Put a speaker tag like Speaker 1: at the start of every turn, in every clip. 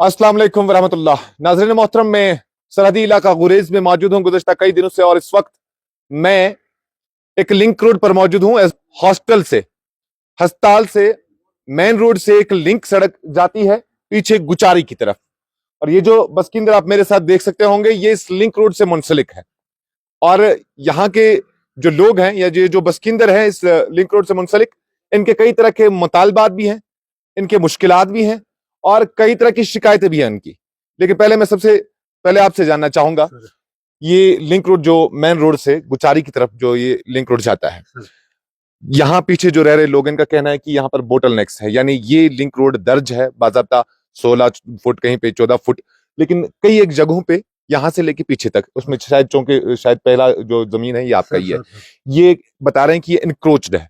Speaker 1: अस्सलाम वालेकुम वरहमतुल्लाह। नाज़रीन मोहतरम, मैं सरहदी इलाका गुरेज में मौजूद हूँ गुज़श्ता कई दिनों से, और इस वक्त मैं एक लिंक रोड पर मौजूद हूँ। हॉस्टल से, हस्पताल से, मेन रोड से एक लिंक सड़क जाती है पीछे गुचारी की तरफ, और ये जो बसकिंदर आप मेरे साथ देख सकते होंगे, ये इस लिंक रोड से मुंसलिक है। और यहाँ के जो लोग हैं या जो बसकिंदर हैं इस लिंक रोड से मुंसलिक, इनके कई तरह के मुतालबात भी हैं, इनके मुश्किलात भी हैं, और कई तरह की शिकायतें भी हैं इनकी। लेकिन पहले मैं सबसे पहले आपसे जानना चाहूंगा, ये लिंक रोड जो मेन रोड से गुचारी की तरफ जो ये लिंक रोड जाता है, यहाँ पीछे जो रह रहे लोग, इनका कहना है कि यहाँ पर बोटल नेक्स है, यानी ये लिंक रोड दर्ज है बाज़ाब्ता 16 फुट, कहीं पे 14 फुट, लेकिन कई एक जगहों पे यहाँ से लेके पीछे तक, उसमें शायद चूंकि शायद पहला जो जमीन है ये आपका ही है, ये बता रहे हैं कि ये इनक्रोच्ड है,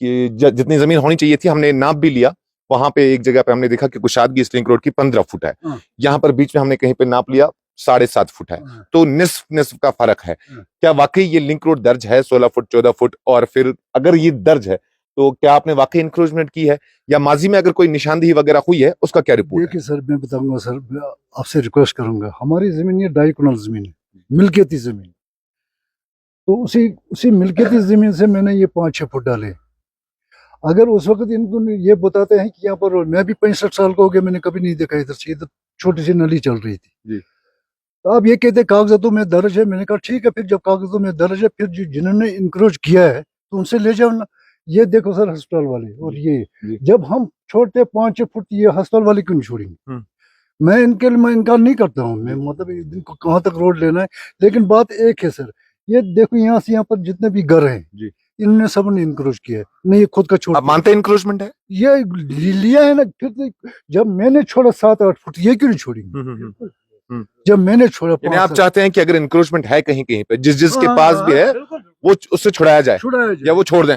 Speaker 1: कि जितनी जमीन होनी चाहिए थी, हमने नाप भी लिया, वहां पे एक जगह पे हमने देखा कि कुशादगी इस लिंक रोड की 15 फुट है, यहाँ पर बीच में हमने कहीं पे नाप लिया 7.5 फुट है, तो निस्फ का फर्क है। क्या वाकई ये लिंक रोड दर्ज है 16 फुट 14 फुट? और फिर अगर ये दर्ज है तो क्या आपने वाकई इंक्रोचमेंट की है, या माजी में अगर कोई निशानदेही वगैरह हुई है, उसका क्या रिपोर्ट है?
Speaker 2: देखिए सर, मैं बताऊंगा सर, आपसे रिक्वेस्ट करूंगा, हमारी जमीन ये 2.5 कनाल जमीन है, मिल्कियती जमीन, तो उसी मिल्कियती जमीन से मैंने ये 5-6 फुट डाले। अगर उस वक्त इनको ये बताते हैं कि यहाँ पर, मैं भी 65 साल का हो गया, मैंने कभी नहीं देखा इधर से, इधर छोटी सी नली चल रही थी जी। तो अब ये कहते कागजातों में दर्ज है, मैंने कहा ठीक है, फिर जब कागजातों में दर्ज है, फिर जिन्होंने इंक्रोच किया है तो उनसे ले जाओ ना। ये देखो सर अस्पताल वाले, और ये जब हम छोड़ते 5-6 फुट, ये अस्पताल वाले क्यों नहीं छोड़ेंगे? मैं इनकार नहीं करता हूँ, मैं मतलब इनको कहाँ तक रोड लेना है, लेकिन बात एक है सर, ये देखो यहाँ से यहाँ पर जितने भी घर हैं इन्होंने सबने इंक्रोच किया है, नहीं ये खुद का छोड़।
Speaker 1: आप मानते हैं इंक्रोचमेंट है?
Speaker 2: ये लिया है ना, फिर जब मैंने छोड़ा 7-8 फुट, ये क्यों नहीं छोड़ी? जब मैंने छोड़ा,
Speaker 1: यानी आप चाहते हैं कि अगर इंक्रोचमेंट है कहीं कहीं पे, जिसके पास भी है वो उससे छुड़ाया जाए, या वो छोड़ दें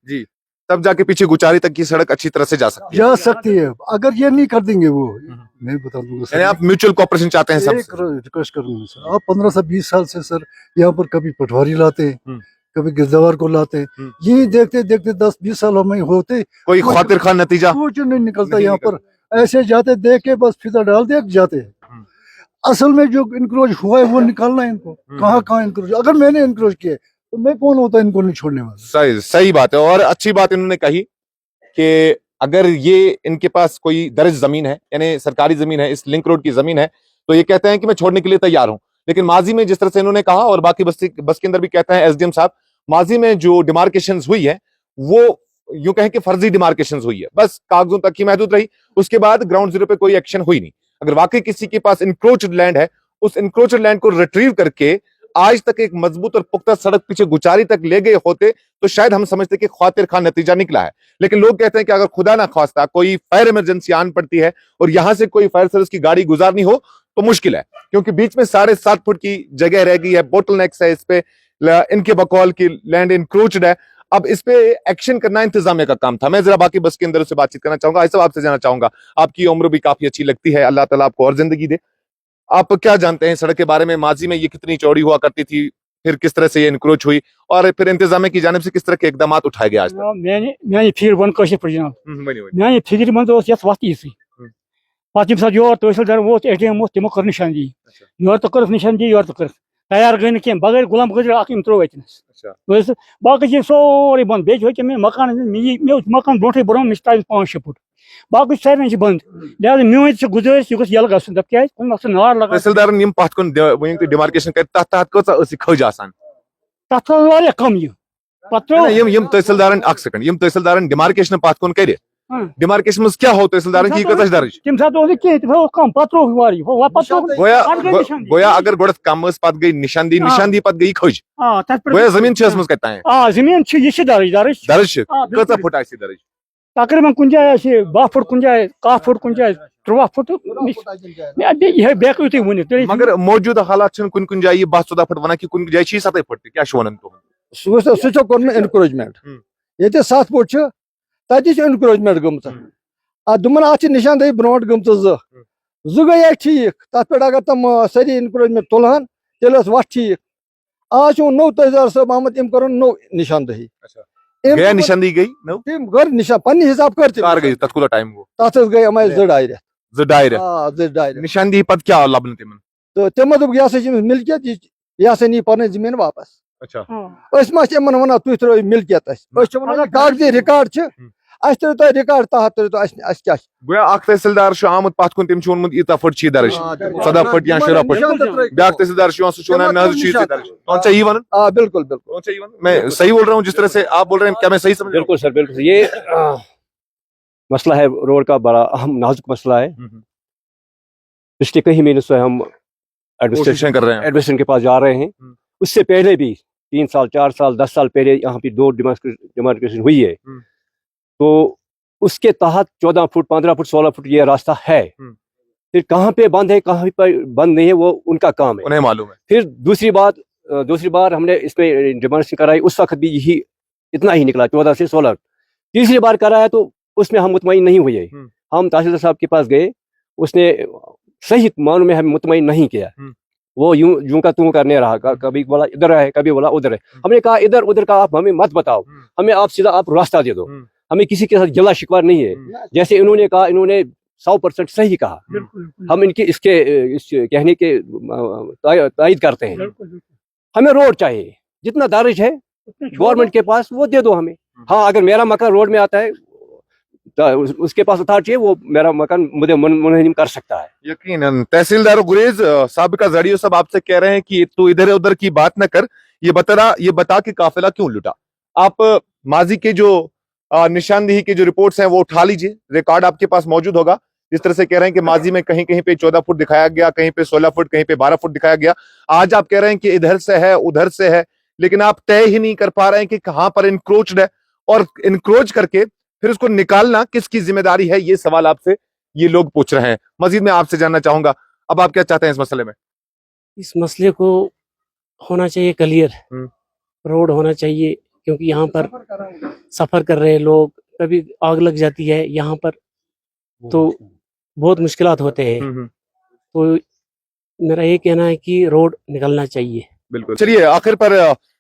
Speaker 1: जी, तब जाके पीछे गुचारी तक की सड़क अच्छी तरह से जा सकती है।
Speaker 2: अगर ये नहीं कर देंगे वो, मैं बता दूंगा सर।
Speaker 1: आप म्यूचुअल कोऑपरेशन चाहते हैं? सब
Speaker 2: रिक्वेस्ट करूंगा सर, आप 15 से 20 साल से सर यहाँ पर कभी पटवारी लाते हैं, कभी गिरदावर को लाते हैं, यही देखते देखते 10-20 साल में होते,
Speaker 1: कोई खातिर खान नतीजा
Speaker 2: कुछ नहीं निकलता। यहाँ पर ऐसे जाते, देख के बस फिजा डाल दे जाते हैं। असल में जो इंक्रोच हुआ है वो निकालना है इनको, कहाँ इंक्रोच। अगर मैंने इंक्रोच किया तो मैं कौन होता इनको नहीं छोड़ने वाला।
Speaker 1: सही बात है। और अच्छी बात इन्होंने कही कि अगर ये इनके पास कोई दर्ज जमीन है, यानी सरकारी जमीन है, इस लिंक रोड की जमीन है, तो ये कहते हैं कि मैं छोड़ने के लिए तैयार हूं। लेकिन माजी में जिस तरह से इन्होंने कहा, और बाकी बस के अंदर भी कहते हैं एसडीएम साहब, माजी में जो डिमार्केशन हुई है वो यूं कहें कि फर्जी डिमार्केशन हुई है, बस कागजों तक ही महदूद रही, उसके बाद ग्राउंड जीरो पे कोई एक्शन हुई नहीं। अगर वाकई किसी के पास इंक्रोच्ड लैंड है, उस इंक्रोच्ड लैंड को रिट्रीव करके आज तक एक मजबूत और पुख्ता सड़क पीछे गुचारी तक ले गए होते, तो शायद हम समझते कि खातिर खान नतीजा निकला है। लेकिन लोग कहते हैं कि अगर खुदा ना खास्ता कोई फायर इमरजेंसी आन पड़ती है और यहां से कोई फायर सर्विस की गाड़ी गुजारनी हो तो मुश्किल है, क्योंकि बीच में 7.5 फुट की जगह रह गई है, बोटल नेक्स है, इस पे इनके बकौल की लैंड इंक्रोच्ड है। अब इस पे एक्शन करना इंतजामिया का काम था। मैं जरा बाकी बस के अंदर से बातचीत करना चाहूंगा। ऐसा आपसे जानना चाहूंगा, आपकी उम्र भी काफी अच्छी लगती है, अल्लाह ताला आपको और जिंदगी दे। आप क्या जानते हैं सड़क के बारे में? माजी में ये कितनी चौड़ी हुआ करती थी, फिर किस तरह से ये इंक्रोच हुई, और फिर इंतजामिया की जानिब से किस तरह के इकदाम उठाए गए आज तक?
Speaker 3: मैं फिर वन कशे पर जनाब, मैं फिक्र मंद यथ वत यी पे तम योर तहसीलदार वो एटीएम तमो कर निशानदी, योर तो कर निशानदी, योर तो कर तैयार गई ना कह, बगैर गुलाम गजर अम त्रो अतनस, बाकी चीज सोरे बंद। बे मे मकान मे मकान ब्रोटे बन 5-6 फुट, बाकी सारे बंद, लिहाजा मे गुजारिश यह यल गन दप क्या मकसद नार लगा।
Speaker 1: तहसीलदार पत कुन डिमार्केशन कर तहत खज आसान
Speaker 3: तथ कम यह
Speaker 1: तहसीलदार तहसीलदार डिमार्केशन पत कुन कर डिमार्केशन में क्या हो तहसीलदार की दर्ज
Speaker 3: तम सात कम पत्रो
Speaker 1: गोया अगर गोड़ कम पत गई निशानदी पत गई खज, गोया जमीन
Speaker 3: जमीन
Speaker 1: दर्ज कत फुट दर्ज
Speaker 3: तकरीबन कुछ जाए 12 फुट, कुछ जाए 1 फुट, कुछ जाए 13 फुट, यह बेकू तुम वन।
Speaker 1: मगर मौजूदा हालात कुन जाए 12-14 फुट वन कि कुन जाए 7 फुट, क्या वन
Speaker 4: सह कोर इनक्रोचमेंट ये 7 फुट तत इनक्रोचमेंट गम दुमन आ निशानदेही ब्रोट गम जो गई ठीक, तथ पे अगर तम सारी इनक्रोचमेंट तुलहन तेल वत ठीक। आज नौ तहसीलदार साहब आमद, तम कर नौ निशानदेही,
Speaker 1: गया निशानदेही गई
Speaker 4: कर निशान पन्ने हिसाब कर
Speaker 1: गई, तथ टाइम गो,
Speaker 4: तथ गई 2.5 रेत
Speaker 1: ज डायरे
Speaker 4: डायरेक्ट
Speaker 1: निशानदेही पद क्या लबन तिमन
Speaker 4: तो तमो दोप यह हसा मिलकियत यह हसा नी पन जमीन वापस
Speaker 1: अच्छा
Speaker 4: अस मा यमन वना तुह त्रो मिलकियत कागजी रिकॉर्ड छ अस तो रिकॉर्ड तहत तो अस क्या
Speaker 1: गोया अख तहसीलदार छ आमुत पथ कुन तिम छ वोनमुत इता फुट छी दर्ज 17 फुट या 16 फुट ब्याक तहसीलदार छ सु वनान मे हज छी दर्ज कौन सा वन
Speaker 4: बिल्कुल बिल्कुल
Speaker 1: कौन सा वन मैं सही बोल रहा हूं जिस तरह से आप बोल रहे हैं क्या मैं सही समझ रहा हूं?
Speaker 5: बिल्कुल सर बिल्कुल ये मसला है रोड का बड़ा अहम नाजुक मसला है। पिछले कई महीनों से हम
Speaker 1: कोशिशें कर रहे हैं
Speaker 5: एडमिनिस्ट्रेशन के पास जा रहे हैं। उससे पहले भी 3 साल 4 साल 10 साल पहले यहाँ पे 2 डिमार्केशन हुई है। तो उसके तहत 14 फुट 15 फुट 16 फुट ये रास्ता है। फिर कहाँ पे बंद है कहाँ पे बंद नहीं है वो उनका काम है,
Speaker 1: उन्हें मालूम है।
Speaker 5: फिर दूसरी बार हमने इसमें डिमार्केशन कराई, उस वक्त भी यही इतना ही निकला 14 से 16। तीसरी बार कराया तो उसमें हम मुतमईन नहीं हुए। हम तहसीलदार साहब के पास गए, उसने सही मानों में हमें मुतमईन नहीं किया। वो यूं का तू करने रहा, कभी बोला इधर है कभी बोला उधर है। हमने कहा इधर उधर का आप हमें मत बताओ, हमें आप सीधा आप रास्ता दे दो। हमें किसी के साथ गिला शिकवा नहीं है। जैसे इन्होंने कहा, इन्होंने 100% सही कहा। हम इनके इस कहने के तायद करते हैं। हमें रोड चाहिए, जितना दारिश है गवर्नमेंट के पास वो दे दो हमें। हाँ, अगर मेरा मकान रोड में आता है तो उसके पास अथॉरिटी है, वो मेरा मकान मुझे मुनहजिम कर सकता है।
Speaker 1: यकीनन तहसीलदार गुरेज साबिका जड़ियों सब आपसे कह रहे हैं कि तू इधर उधर की बात न कर, ये बता कि काफिला क्यों लुटा। आप माजी के जो निशानदेही की जो रिपोर्ट्स हैं वो उठा लीजिए, रिकॉर्ड आपके पास मौजूद होगा। जिस तरह से कह रहे हैं कि माजी में कहीं कहीं पे 14 फुट दिखाया गया, कहीं पे 16 फुट, कहीं पे 12 फुट दिखाया गया। आज आप कह रहे हैं कि इधर से है उधर से है, लेकिन आप तय ही नहीं कर पा रहे हैं कि कहां पर इंक्रोच्ड है, और इंक्रोच करके फिर उसको निकालना किसकी जिम्मेदारी है, ये सवाल आपसे ये लोग पूछ रहे हैं। मजीद मैं आपसे जानना चाहूंगा, अब आप क्या चाहते हैं इस मसले में?
Speaker 6: इस मसले को होना चाहिए क्लियर, रोड होना चाहिए, क्योंकि यहाँ पर सफर कर रहे लोग, कभी आग लग जाती है यहाँ पर तो बहुत मुश्किलात होते हैं। तो मेरा ये कहना है कि रोड निकलना चाहिए।
Speaker 1: बिल्कुल। चलिए, आखिर पर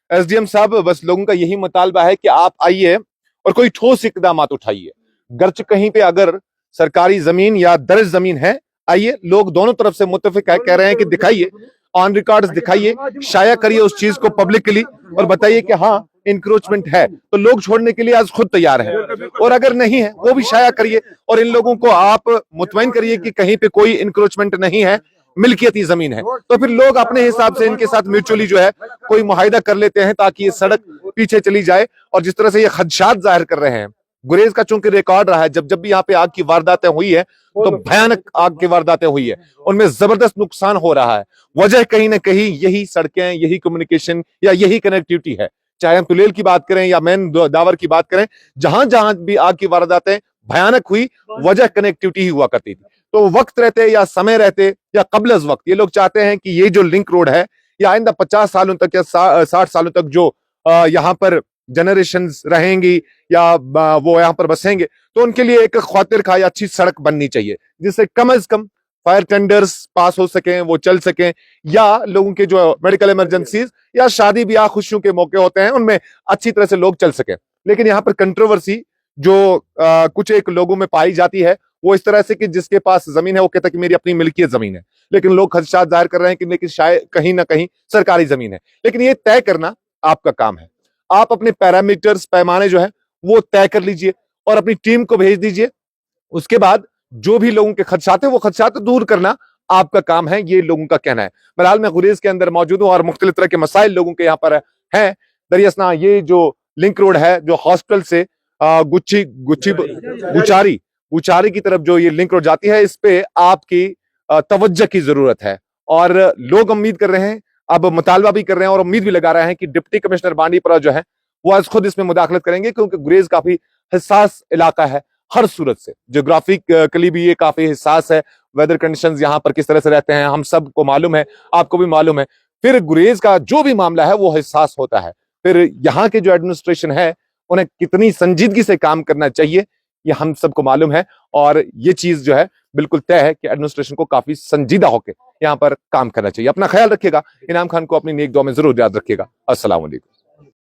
Speaker 1: एसडीएम साहब, बस लोगों का यही मुतालबा है कि आप आइए और कोई ठोस इकदाम उठाइए। गर्च कहीं पे अगर सरकारी जमीन या दर्ज जमीन है, आइए, लोग दोनों तरफ से मुत्तफिक है, कह रहे हैं कि दिखाइए, ऑन रिकॉर्ड्स दिखाइए, शाया करिए उस चीज को पब्लिकली और बताइए कि हाँ इंक्रोचमेंट है, तो लोग छोड़ने के लिए आज खुद तैयार हैं। और अगर नहीं है वो भी शाया करिए और इन लोगों को आप मुतमईन करिए कि कहीं पे कोई इंक्रोचमेंट नहीं है, मिल्कियती जमीन है। तो फिर लोग अपने हिसाब से इनके साथ म्यूचुअली जो है कोई मुआहिदा कर लेते हैं ताकि ये सड़क पीछे चली जाए। और जिस तरह से ये खदशात जाहिर कर रहे हैं, गुरेज का चूंकि रिकॉर्ड रहा है, जब भी यहाँ पे आग की वारदातें हुई है तो भयानक आग की वारदातें हुई है, उनमें जबरदस्त नुकसान हो रहा है। वजह कहीं ना कहीं यही सड़कें, यही कम्युनिकेशन या यही कनेक्टिविटी है। चाहे हम तुलेल की बात करें या मेन दावर की बात करें, जहां जहां भी आग की वारदातें भयानक हुई, वजह कनेक्टिविटी ही हुआ करती थी। तो वक्त रहते या समय रहते या कबल अज वक्त ये लोग चाहते हैं कि ये जो लिंक रोड है, या आइंदा 50 सालों तक या 60 सालों तक जो यहाँ पर जनरेशंस रहेंगी या वो यहाँ पर बसेंगे, तो उनके लिए एक खातिर खा या अच्छी सड़क बननी चाहिए, जिससे कम अज कम फायर टेंडर्स पास हो सकें, वो चल सकें, या लोगों के जो मेडिकल इमरजेंसीज या शादी ब्याह खुशियों के मौके होते हैं उनमें अच्छी तरह से लोग चल सकें। लेकिन यहाँ पर कंट्रोवर्सी जो कुछ एक लोगों में पाई जाती है वो इस तरह से कि जिसके पास जमीन है वो कहता है कि मेरी अपनी मिल्कियत जमीन है, लेकिन लोग खदशात जाहिर कर रहे हैं कि लेकिन शायद कहीं ना कहीं सरकारी जमीन है। लेकिन ये तय करना आपका काम है। आप अपने पैरामीटर्स, पैमाने जो है वो तय कर लीजिए और अपनी टीम को भेज दीजिए। उसके बाद जो भी लोगों के खदशात है वो खदशात दूर करना आपका काम है, ये लोगों का कहना है। बहरहाल मैं गुरेज के अंदर मौजूद हूं और मुख्तलिफ तरह के मसाइल लोगों के यहाँ पर हैं। दरियासना ये जो लिंक रोड है, जो हॉस्टल से गुचारी की तरफ जो ये लिंक रोड जाती है, इस पे आपकी तवज्जो की जरूरत है। और लोग उम्मीद कर रहे हैं, अब मुतालबा भी कर रहे हैं और उम्मीद भी लगा रहे हैं कि डिप्टी कमिश्नर बांडीपुरा जो है वो आज खुद इसमें मुदाखलत करेंगे, क्योंकि गुरेज काफी हिसास इलाका है हर सूरत से। ज्योग्राफिकली भी ये काफी हिसास है। वेदर कंडीशंस यहाँ पर किस तरह से रहते हैं हम सबको मालूम है, आपको भी मालूम है। फिर गुरेज का जो भी मामला है वो हिसास होता है। फिर यहाँ के जो एडमिनिस्ट्रेशन है उन्हें कितनी संजीदगी से काम करना चाहिए ये हम सबको मालूम है। और ये चीज जो है बिल्कुल तय है कि एडमिनिस्ट्रेशन को काफी संजीदा होकर यहाँ पर काम करना चाहिए। अपना ख्याल रखिएगा। इनाम खान को अपनी नेक दुआ में जरूर याद रखिएगा। अस्सलाम वालेकुम।